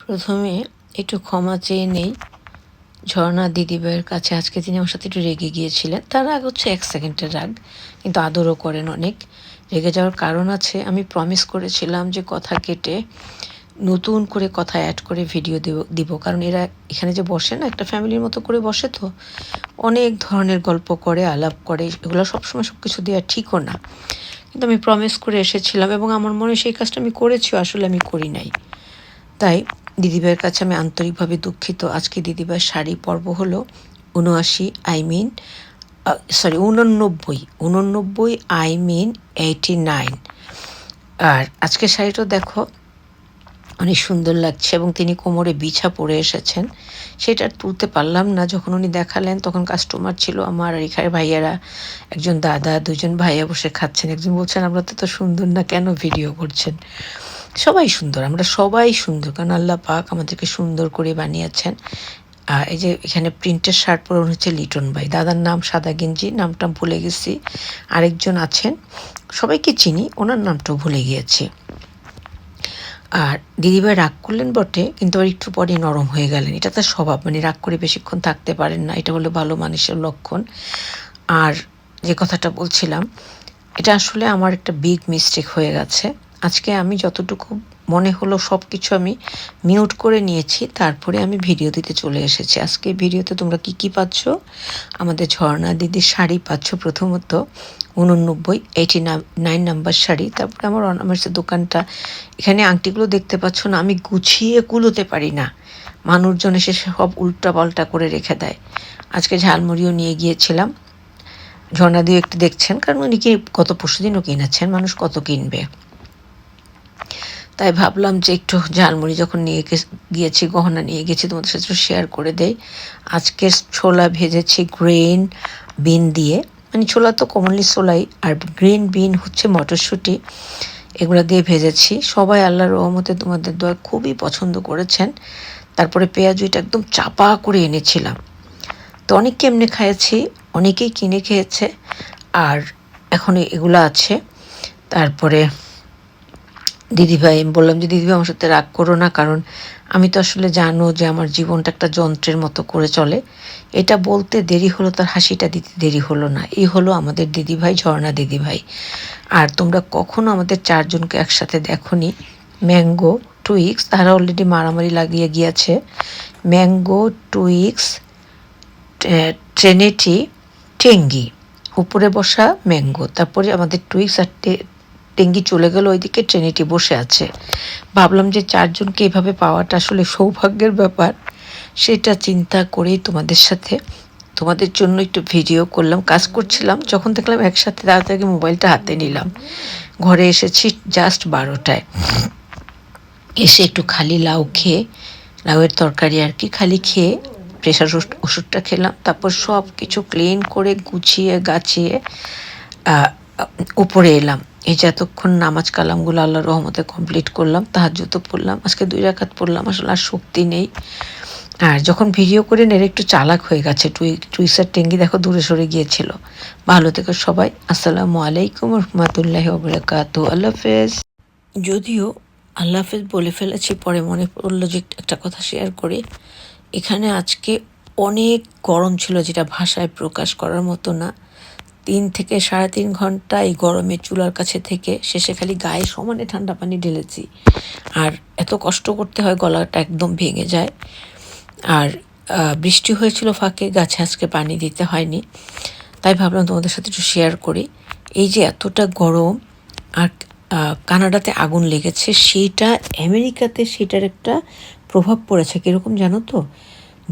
প্রথমে একটু ক্ষমা চেয়ে নেই ঝর্ণা দিদিভাইয়ের কাছে। আজকে তিনি আমার সাথে একটু রেগে গিয়েছিলেন। তার রাগ হচ্ছে 1 সেকেন্ডের রাগ, কিন্তু আদরও করেন অনেক। রেগে যাওয়ার কারণ আছে, আমি প্রমিস করেছিলাম যে কথা কেটে নতুন করে কথা অ্যাড করে ভিডিও দিব, কারণ এরা এখানে যে বসে না, একটা ফ্যামিলির মতো করে বসে, তো অনেক ধরনের গল্প করে, আলাপ করে, এগুলো সবসময় সব কিছু দেওয়া ঠিকও না। কিন্তু আমি প্রমিস করে এসেছিলাম এবং আমার মনে সেই কাজটা আমি করেছিও, আসলে আমি করি নাই। তাই দিদিভাইয়ের কাছে আমি আন্তরিকভাবে দুঃখিত। আজকে দিদিভাইয়ের শাড়ি পর্ব হলো 89 আর আজকের শাড়িটা দেখো অনেক সুন্দর লাগছে এবং তিনি কোমরে বিছা পরে এসেছেন। সেটা তুলতে পারলাম না, যখন উনি দেখালেন তখন কাস্টমার ছিল আমার, আর এখানে ভাইয়ারা, একজন দাদা, দুজন ভাইয়া বসে খাচ্ছেন। একজন বলছেন আমরা তো সুন্দর না, কেন ভিডিও করছেন? সবাই সুন্দর, আমরা সবাই সুন্দর, কারণ আল্লাহ পাক আমাদেরকে সুন্দর করে বানিয়েছেন। এই যে এখানে প্রিন্টের শার্ট পরে হচ্ছে লিটন ভাই, দাদার নাম সাদা গেঞ্জি, নামটা ভুলে গেছি। আরেকজন আছেন, সবাইকে চিনি, ওনার নামটাও ভুলে গিয়েছি। আর দিদিভাই রাগ করলেন বটে, কিন্তু আর একটু পরে নরম হয়ে গেলেন। এটা তার স্বভাব, মানে রাগ করে বেশিক্ষণ থাকতে পারেন না, এটা হলো ভালো মানুষের লক্ষণ। আর যে কথাটা বলছিলাম, এটা আসলে আমার একটা বিগ মিস্টেক হয়ে গেছে। আজকে আমি যতটুকু মনে হলো সব কিছু আমি মিউট করে নিয়েছি, তারপরে আমি ভিডিও দিতে চলে এসেছি। আজকে ভিডিওতে তোমরা কি পাচ্ছ? আমাদের ঝর্ণা দিদির শাড়ি পাচ্ছ। প্রথমত 89 নাম্বার শাড়ি। তারপরে আমার অনার্সের দোকানটা, এখানে আংটিগুলো দেখতে পাচ্ছ না, আমি গুছিয়ে কুলোতে পারি না, মানুষজন এসে সব উল্টা পাল্টা করে রেখে দেয়। আজকে ঝালমুড়িও নিয়ে গিয়েছিলাম, ঝর্ণা দিয়ে একটু দেখছেন, কারণ উনি কি গত পরশুদিনও কিনেছেন, মানুষ কত কিনবে। তাই ভাবলাম যে একটু ঝালমুড়ি যখন নিয়ে গিয়েছি, গহনা নিয়ে গেছি, তোমাদের সাথে শেয়ার করে দেই। আজকে ছোলা ভেজেছি গ্রিন বিন দিয়ে, মানে ছোলা তো কমনলি ছোলাই, আর গ্রিন বিন হচ্ছে মটরশুঁটি, এগুলো দিয়ে ভেজেছি। সবাই আল্লাহর রহমতে তোমাদের দোয়া খুবই পছন্দ করেছেন। তারপরে পেঁয়াজুইটা একদম চাপা করে এনেছিলাম, তো অনেককে এমনি খাইয়েছি, অনেকেই কিনে খেয়েছে, আর এখন এগুলো আছে। তারপরে দিদিভাই, আমি বললাম যে দিদিভাই আমার সাথে রাগ করো না, কারণ আমি তো আসলে জানো যে আমার জীবনটা একটা যন্ত্রের মতো করে চলে। এটা বলতে দেরি হলো, তার হাসিটা দিতে দেরি হলো না। এই হলো আমাদের দিদিভাই, ঝর্ণা দিদিভাই। আর তোমরা কখনো আমাদের চারজনকে একসাথে দেখোনি। ম্যাঙ্গো, টুইক্স, তারা অলরেডি মারামারি লাগিয়ে গিয়েছে। ম্যাঙ্গো, টুইক্স, ট্রেনিটি, টেঙ্গি, উপরে বসা ম্যাঙ্গো, তারপরে আমাদের টুইক্স আর টেঙ্গি চলে গেল ওইদিকে, ট্রেনিটি বসে আছে। ভাবলাম যে চারজনকে এভাবে পাওয়াটা আসলে সৌভাগ্যের ব্যাপার। সেটা চিন্তা করেই তোমাদের সাথে, তোমাদের জন্য একটু ভিডিও করলাম। কাজ করছিলাম, যখন দেখলাম একসাথে, তাড়াতাড়ি মোবাইলটা হাতে নিলাম। ঘরে এসেছি জাস্ট 12টায়। এসে একটু খালি লাউ খেয়ে, লাউয়ের তরকারি আর কি, খালি খেয়ে প্রেশার ওষুধটা খেলাম। তারপর সব কিছু ক্লিন করে গুছিয়ে গাছিয়ে উপরে এলাম। এই যে এতক্ষণ নামাজ কালামগুলো আল্লাহর রহমতে কমপ্লিট করলাম, তাহাজ্জুদও পড়লাম, আজকে 2 রাকাত পড়লাম, আসলে আর শক্তি নেই। আর যখন ভিডিও করে নেড়ে একটু চালাক হয়ে গেছে। টুইসার টেঙ্গি দেখো দূরে সরে গিয়েছিল। ভালো থেকো সবাই, আসসালামু আলাইকুম রহমতুল্লাহি ওয়া বারাকাতুহু। আল্লাহ হাফেজ। যদিও আল্লাহ হাফেজ বলে ফেলেছি, পরে মনে পড়লো যে একটা কথা শেয়ার করি। এখানে আজকে অনেক গরম ছিল, যেটা ভাষায় প্রকাশ করার মতো না। 3 থেকে 3.5 ঘন্টা এই গরমে চুলার কাছে থেকে শেষে খালি গায়ে সমানে ঠান্ডা পানি ঢেলেছি। আর এত কষ্ট করতে হয়, গলাটা একদম ভেঙে যায়। আর বৃষ্টি হয়েছিল ফাঁকে, গাছে আজকে পানি দিতে হয়নি। তাই ভাবলাম তোমাদের সাথে একটু শেয়ার করি। এই যে এতটা গরম, আর কানাডাতে আগুন লেগেছে, সেইটা আমেরিকাতে সেটার একটা প্রভাব পড়েছে। কীরকম জানো তো?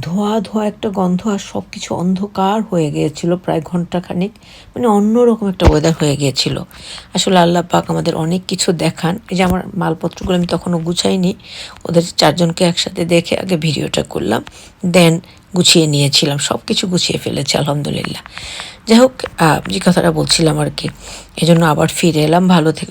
ধোয়া ধোয়া একটা গন্ধ, আর সব কিছু অন্ধকার হয়ে গিয়েছিল প্রায় ঘন্টাখানিক, মানে অন্যরকম একটা ওয়েদার হয়ে গিয়েছিল। আসলে আল্লাহ পাক আমাদের অনেক কিছু দেখান। এই যে আমার মালপত্রগুলো আমি তখনও গুছাইনি, ওদের চারজনকে একসাথে দেখে আগে ভিডিওটা করলাম, দেন গুছিয়ে নিয়েছিলাম, সব কিছু গুছিয়ে ফেলেছি আলহামদুলিল্লাহ। যাই হোক, যে কথাটা বলছিলাম আর কি, এই জন্য আবার ফিরে এলাম। ভালো থেকে